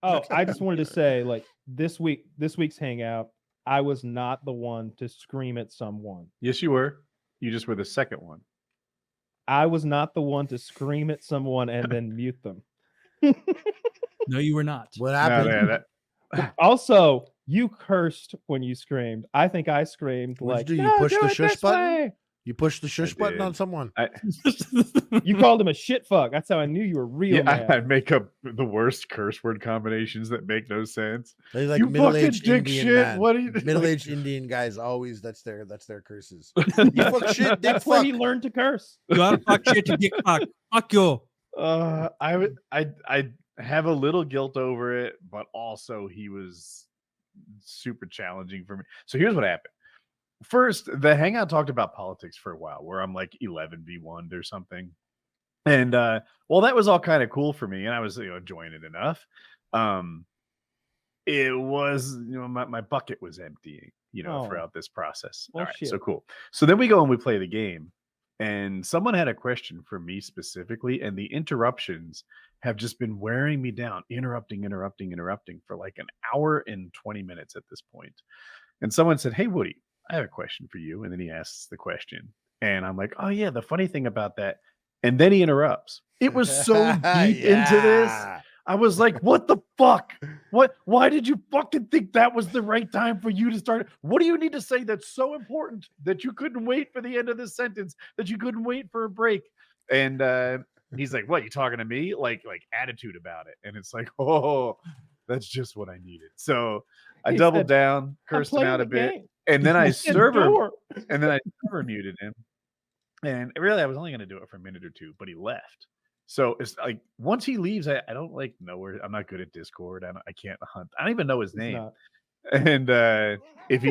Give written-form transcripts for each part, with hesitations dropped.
Oh, I just wanted to say, like, this week's hangout, I was not the one to scream at someone. Yes, you were. You just were the second one. I was not the one to scream at someone and then mute them. No, you were not. What No, happened? Also, you cursed when you screamed. I think I screamed What'd like, you do? "No, You pushed do the it shush this button? way." You pushed the shush button on did. someone. You called him a shit fuck. That's how I knew you were real Yeah, mad. I make up the worst curse word combinations that make no sense. They like You middle-aged fucking dick Indian shit. man. What are you Middle-aged Indian guys always that's their curses. You fuck shit, dick That's where fuck. he learned to curse. You gotta fuck shit, you dick fuck. Fuck you. I have a little guilt over it, but also he was super challenging for me. So here's what happened. First, the hangout talked about politics for a while, where I'm like 11v1 or something, and well, that was all kind of cool for me, and I was enjoying it enough. It was my bucket was emptying, throughout this process. Well, all right, shit. so cool. So then we go and we play the game. And someone had a question for me specifically, and the interruptions have just been wearing me down, interrupting for like an hour and 20 minutes at this point. And someone said, "Hey, Woody, I have a question for you." And then he asks the question. And I'm like, "Oh, yeah, the funny thing about that." And then he interrupts. It was so deep into this. I was like, what the fuck? Why did you fucking think that was the right time for you to start? What do you need to say that's so important that you couldn't wait for the end of this sentence, that you couldn't wait for a break? And he's like, "What, you talking to me?" Like attitude about it. And it's like, oh, that's just what I needed. So I He doubled said, down, "I'm cursed him playing out the a bit. game." And then I He said, server "Door." muted him. And really, I was only going to do it for a minute or two, but he left. So it's like once he leaves, I don't like know where. I'm not good at Discord. I can't hunt. I don't even know his He's name. not. And if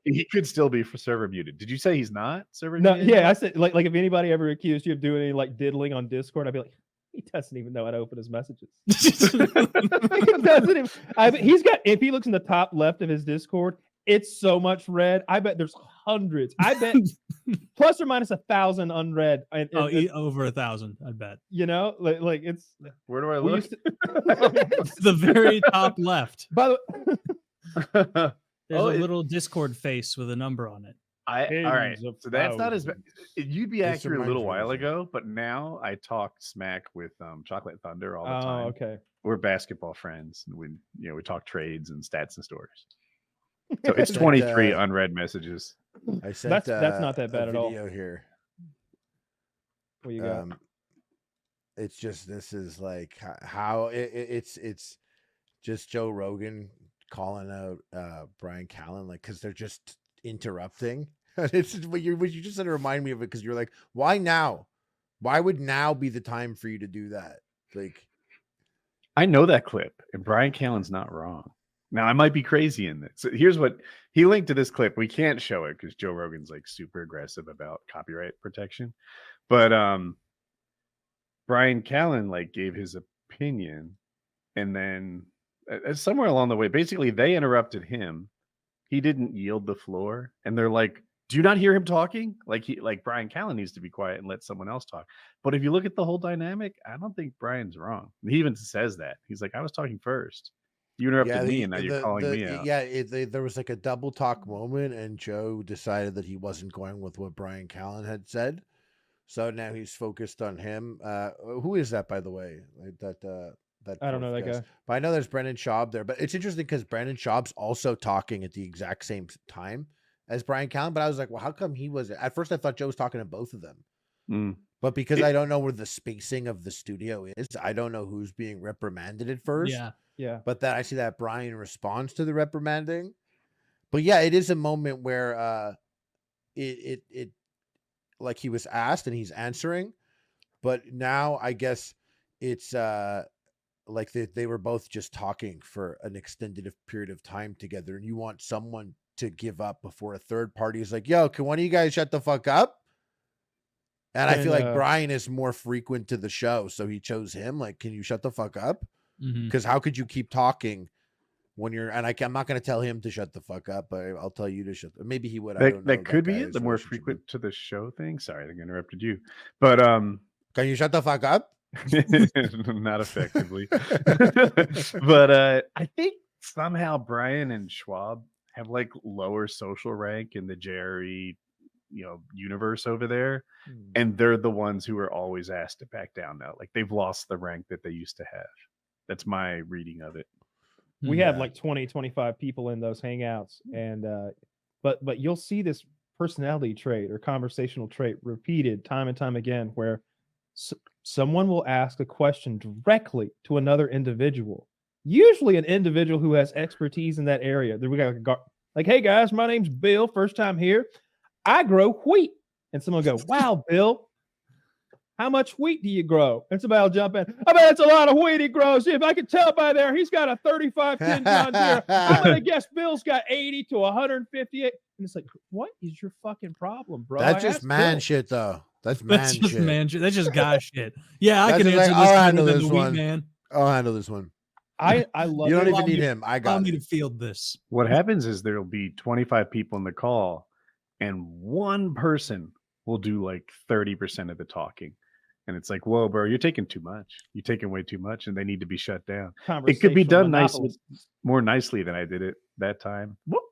he could still be for server muted. Did you say he's not server No, muted? yeah, I said like if anybody ever accused you of doing any like diddling on Discord, I'd be like, he doesn't even know how to open his messages. He doesn't even, he's got, if he looks in the top left of his Discord, it's so much red. I bet there's hundreds. I bet plus or minus 1,000 unread. Over 1,000, I bet. Like it's. Where do I we look? used to- The very top left. By the way, There's a little Discord face with a number on it. all right. Tens of So that's not as bad. thousands. You'd be It's accurate a a little mind while version. ago, but now I talk smack with Chocolate Thunder all the time. Oh, okay. We're basketball friends. And we talk trades and stats and stories. So it's 23 unread messages. I sent That's not that bad a at all. video here. What you got? It's just this is like how it's just Joe Rogan calling out Brian Callen, like, because they're just interrupting. It's just, what you just said to remind me of it, because you're like, why now? Why would now be the time for you to do that? Like, I know that clip, and Brian Callen's not wrong. Now, I might be crazy in this. So here's what he linked to this clip. We can't show it because Joe Rogan's like super aggressive about copyright protection. But Brian Callen like gave his opinion, and then somewhere along the way, basically they interrupted him. He didn't yield the floor, and they're like, "Do you not hear him talking? Like Brian Callen needs to be quiet and let someone else talk." But if you look at the whole dynamic, I don't think Brian's wrong. He even says that. He's like, "I was talking first. You interrupted me, and now you're calling me out." Yeah, there was like a double talk moment, and Joe decided that he wasn't going with what Brian Callen had said. So now he's focused on him. Who is that, by the way? Like that I don't know that guy. guy. But I know there's Brendan Schaub there. But it's interesting because Brendan Schaub's also talking at the exact same time as Brian Callen. But I was like, well, how come he wasn't? At first, I thought Joe was talking to both of them. But because I don't know where the spacing of the studio is, I don't know who's being reprimanded at first. Yeah. But then I see that Brian responds to the reprimanding. But yeah, it is a moment where it like he was asked and he's answering. But now I guess it's like they were both just talking for an extended period of time together, and you want someone to give up before a third party is like, "Yo, can one of you guys shut the fuck up?" And I feel like Brian is more frequent to the show, so he chose him. Like, can you shut the fuck up? Because how could you keep talking when you're? And I'm not going to tell him to shut the fuck up, but I'll tell you to shut. Maybe he would. I don't know. That could be it. The more frequent to the show thing. Sorry, I think I interrupted you. But can you shut the fuck up? Not effectively. But I think somehow Brian and Schwab have like lower social rank in the Jerry, universe over there. And they're the ones who are always asked to back down now. Like they've lost the rank that they used to have. That's my reading of it. We have like 20, 25 people in those hangouts, and but you'll see this personality trait or conversational trait repeated time and time again, where someone will ask a question directly to another individual, usually an individual who has expertise in that area. Then we got like, hey guys, my name's Bill. First time here. I grow wheat. And someone will go, wow, Bill, how much wheat do you grow? And somebody will jump in. I bet it's a lot of wheat he grows. If I can tell by there, he's got a 35-10 John Deere. I'm going to guess Bill's got 80 to 158. And it's like, what is your fucking problem, bro? That's just man shit, though. That's just shit. man shit. That's just guy shit. Yeah, I That's can just answer like, this I'll better handle than this the wheat one. man. I'll handle this one. I love You don't it. even need him. I Allow got me it. to field this. What happens is there'll be 25 people in the call, and one person will do like 30% of the talking. And it's like, whoa, bro, you're taking too much. You're taking way too much, and they need to be shut down. It could be done more nicely than I did it that time. What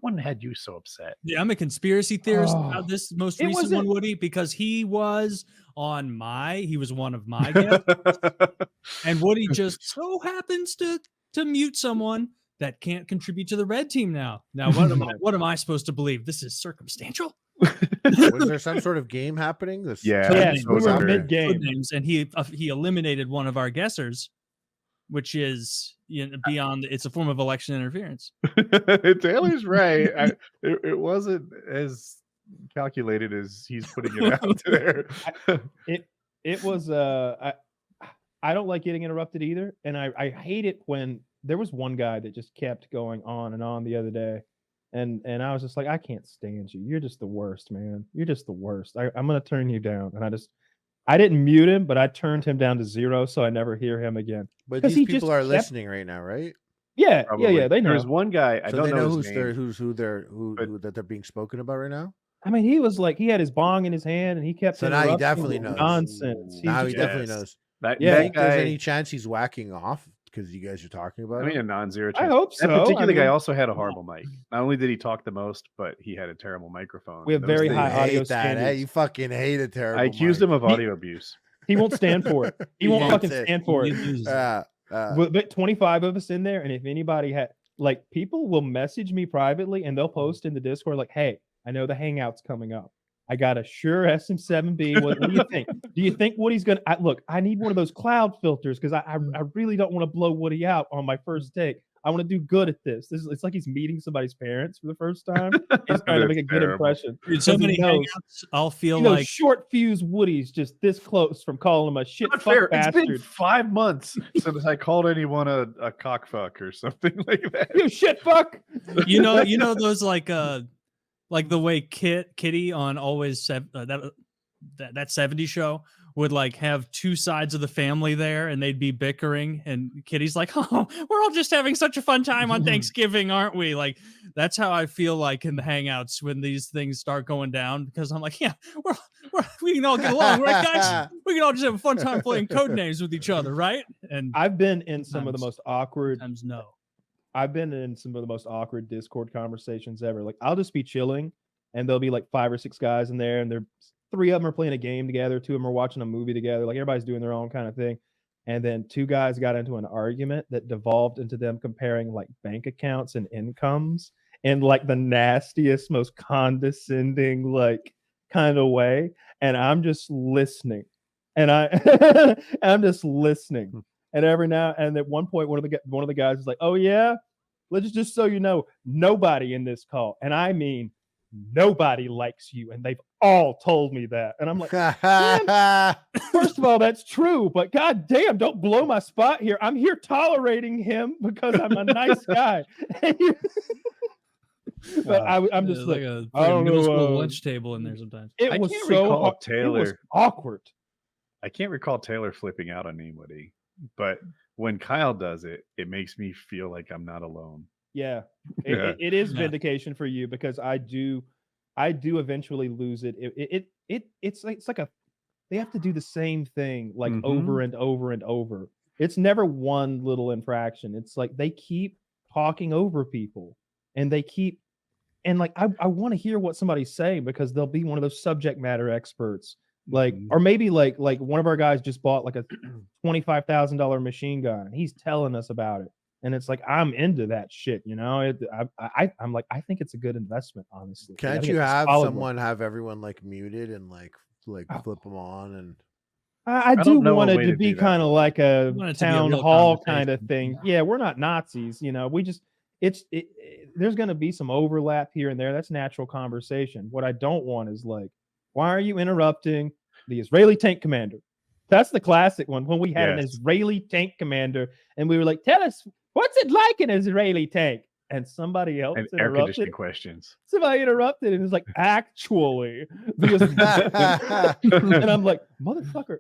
one had you so upset? Yeah, I'm a conspiracy theorist about this most recent one, Woody, because he was one of my guests. And Woody just so happens to mute someone that can't contribute to the red team now. Now, what am I supposed to believe? This is circumstantial? Was there some sort of game happening? Yes, we were mid-game. And he eliminated one of our guessers, which is beyond. It's a form of election interference. Taylor's right. It wasn't as calculated as he's putting it out there. It was. I don't like getting interrupted either, and I hate it when there was one guy that just kept going on and on the other day. And I was just like, I can't stand you. You're just the worst, man. You're just the worst. I'm gonna turn you down. And I didn't mute him, but I turned him down to 0, so I never hear him again. But these people are listening right now, right? Yeah, Probably. yeah. They know. There's one guy. I don't know that they're being spoken about right now. I mean, he was like, he had his bong in his hand, and he kept. So now he definitely knows. Nonsense. Now he definitely knows. That think there's any chance he's whacking off because you guys are talking about it? A non-zero chance. I hope so. That particular guy also had a horrible mic. Not only did he talk the most, but he had a terrible microphone. We have very high audio standards. Hey, you fucking hate a terrible I accused him of audio abuse. He won't stand for it. He won't fucking stand for it. But 25 of us in there, and if anybody had, like, people will message me privately, and they'll post in the Discord like, hey, I know the hangout's coming up. I got a Shure SM7B. What do you think? Do you think Woody's gonna look? I need one of those cloud filters because I really don't want to blow Woody out on my first take. I want to do good at this. It's like he's meeting somebody's parents for the first time. He's trying to make a good impression. Dude, so many hangouts, I'll feel like short fuse Woody's just this close from calling him a shit fuck bastard. It's been 5 months since I called anyone a cockfuck or something like that. You shit fuck. You know those like the way Kitty on Always that 70s show would like have two sides of the family there, and they'd be bickering, and Kitty's like, oh, we're all just having such a fun time on Thanksgiving, aren't we? Like, that's how I feel like in the hangouts when these things start going down, because I'm like, yeah, we can all get along, right, guys? We can all just have a fun time playing code names with each other, right? And I've been in some of the most awkward I've been in some of the most awkward Discord conversations ever. Like, I'll just be chilling, and there'll be like 5 or 6 guys in there, and 3 of them are playing a game together, 2 of them are watching a movie together. Like, everybody's doing their own kind of thing. And then 2 guys got into an argument that devolved into them comparing like bank accounts and incomes in like the nastiest, most condescending, like kind of way. And I'm just listening. And I'm just listening. And every now and at one point, one of the guys is like, "Oh yeah, let's just so you know, nobody in this call, and I mean nobody likes you, and they've all told me that." And I'm like, first of all, that's true, but god damn, don't blow my spot here. I'm here tolerating him because I'm a nice guy. But I'm just like a middle school lunch table in there sometimes. It was so Taylor. It was awkward. I can't recall Taylor flipping out on anybody, but when Kyle does it, it makes me feel like I'm not alone. Yeah, it is vindication for you, because I do eventually lose it. It's like they have to do the same thing like Mhm. over and over and over. It's never one little infraction. It's like they keep talking over people, and they keep, and like I want to hear what somebody's saying because they'll be one of those subject matter experts. Like, Mhm. or maybe like one of our guys just bought like a $25,000 machine gun, and he's telling us about it. And it's like, I'm into that shit, you know. I'm like, I think it's a good investment, honestly. I Can't think you it's a have solid one. someone have everyone like muted and like Oh. flip them on and I do don't know a want it way to to be do that. kind of like a want it to be a town real hall kind of conversation. thing. Yeah, we're not Nazis, you know. We just there's going to be some overlap here and there. That's natural conversation. What I don't want is like, why are you interrupting the Israeli tank commander? That's the classic one when we had an Yes. Israeli tank commander and we were like, tell us, what's it like an Israeli tank? And somebody else And air interrupted. conditioning questions. Somebody interrupted and was like, actually, and I'm like, motherfucker,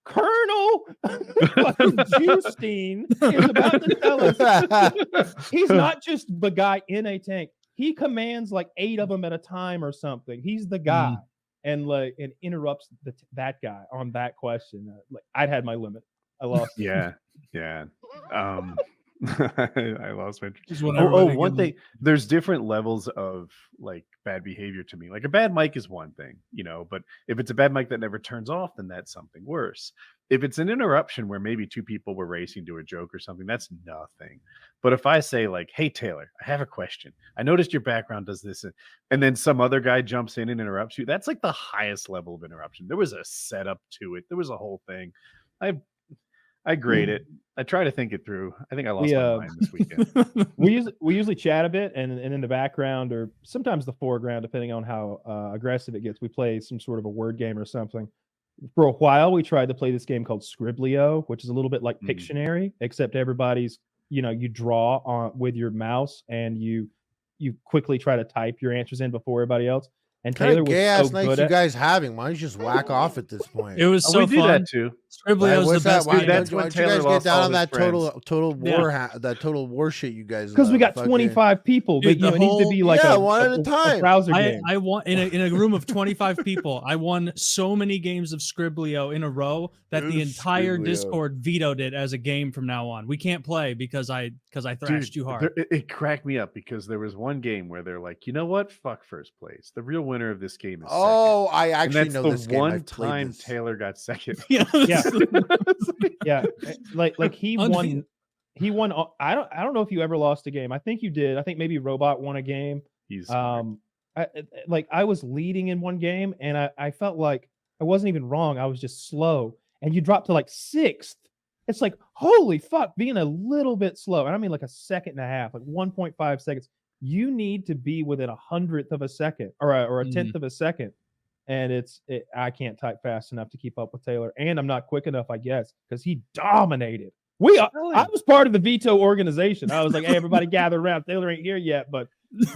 Colonel fucking Justine is about to tell us he's not just the guy in a tank. He commands like 8 of them at a time or something. He's the guy, and like and interrupts that guy on that question. Like I'd had my limit. I lost. it. Yeah, yeah. I lost my interest. Just whatever Oh, they one give thing. There's different levels of like bad behavior to me. Like a bad mic is one thing, you know, but if it's a bad mic that never turns off, then that's something worse. If it's an interruption where maybe 2 people were racing to a joke or something, that's nothing. But if I say like, "Hey Taylor, I have a question. I noticed your background does this," and then some other guy jumps in and interrupts you, that's like the highest level of interruption. There was a setup to it. There was a whole thing. I grade it. I try to think it through. I think I lost my mind this weekend. we usually chat a bit, and in the background or sometimes the foreground, depending on how aggressive it gets, we play some sort of a word game or something. For a while, we tried to play this game called Scriblio, which is a little bit like Pictionary, except everybody's, you know, you draw on with your mouse and you quickly try to type your answers in before everybody else. And kind Taylor of was gay ass so nights good you at. guys having. Why don't you just whack off at this point? It was so we do fun. that too. Scriblio's What's the that? best. Why, Dude, that's why when don't you Taylor guys get lost down all on his that friends. total war that total war shit you guys Because we got fucking- 25 people. Dude, But, you know, the it needs to be like Yeah, a one at a time. browser I game. won in a room of 25 people. I won so many games of Scriblio in a row that the Ooh, entire Scriblio. Discord vetoed it as a game from now on. We can't play because I thrashed you hard. It cracked me up because there was one game where they're like, you know what? Fuck first place. The real winner of this game is Oh, second. I And actually that's know the this game. one I've played time this. Taylor got second. Yeah. Yeah, like he Undefeated. won. I don't know if you ever lost a game. I think you did. I think maybe Robot won a game. He's smart. I was leading in one game, and I felt like I wasn't even wrong. I was just slow, and you dropped to like 6th. It's like, holy fuck, being a little bit slow, and I mean like a second and a half, like 1.5 seconds. You need to be within 100th of a second, or a 10th of a second. And I can't type fast enough to keep up with Taylor, and I'm not quick enough, I guess, because he dominated. I was part of the veto organization. I was like, hey, everybody gather around. Taylor ain't here yet, but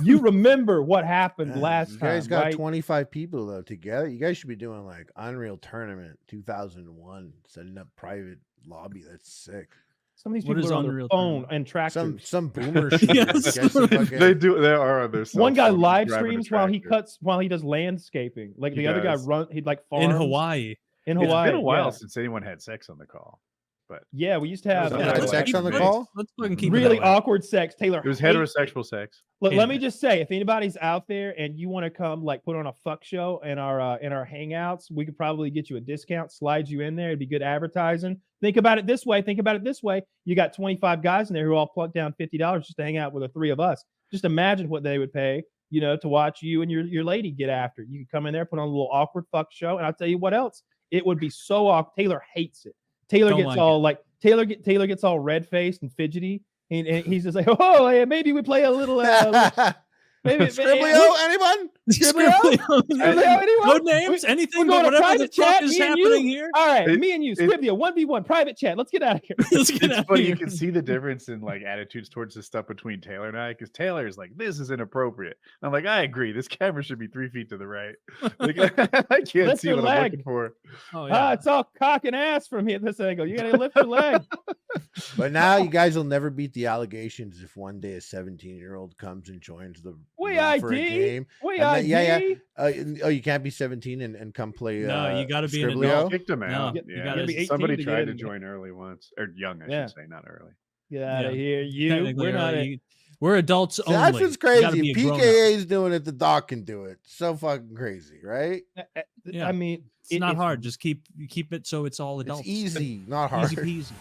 you remember what happened last You time, guys got right? 25 people though together. You guys should be doing like Unreal Tournament 2001, setting up private lobby. That's sick. Some of these What people is are on their Unreal phone Tournament? and tractors. Some boomer shit. Yes. You guys should fucking- They are on their cell One guy phone live driving a streams while he tractor. does landscaping. Like He the other guy does. he'd like farms In Hawaii. In It's Hawaii. been a while yeah. since anyone had sex on the call, but Yeah, we used to have was Yeah, Yeah, had sex keep on the it- call? Let's fucking keep it really that way. awkward sex. Taylor it was hates heterosexual sex. Let me just say, if anybody's out there and you want to come like put on a fuck show in our hangouts, we could probably get you a discount, slide you in there. It'd be good advertising. Think about it this way. You got 25 guys in there who all plugged down $50 just to hang out with the 3 of us. Just imagine what they would pay, you know, to watch you and your lady get after. You could come in there, put on a little awkward fuck show, and I'll tell you what else. It would be so awkward. Taylor hates it. Taylor Don't gets like all like Taylor gets all red faced and fidgety. And he's just like, oh, hey, maybe we play a little. Maybe Scriblio, anyone? Scriblio. anyone? No names, anything, We're but going to whatever the private fuck chat, is me and you. happening here. All right, It- me and you, it- Scriblio, 1v1, private chat. Let's get out of here. Let's get It's out funny. of You here. can see the difference in like attitudes towards this stuff between Taylor and I, because Taylor is like, this is inappropriate. I'm like, I agree. This camera should be 3 feet to the right. Like, I can't Lift see your what I'm leg. looking for. Oh, yeah. It's all cock and ass from here this angle. You got to lift your leg. But now you guys will never beat the allegations if one day a 17-year-old comes and joins the room for a ID. game. We And yeah. ID? Oh, you can't be 17 and come play. No, you gotta be an Scriblio? adult. Kicked him No, out. you Yeah, gotta be 18 somebody to get tried in to the join early once, or young, I Yeah. should say, not early. Get out of Yeah. here. You. Technically We're not. early. We're adults See, only. that's what's You gotta crazy. be a grown-up. PKA is doing it. The dog can do it. So fucking crazy, right? Yeah. I mean, It's not hard. Just keep it so it's all It's adults. easy, not hard. Easy peasy.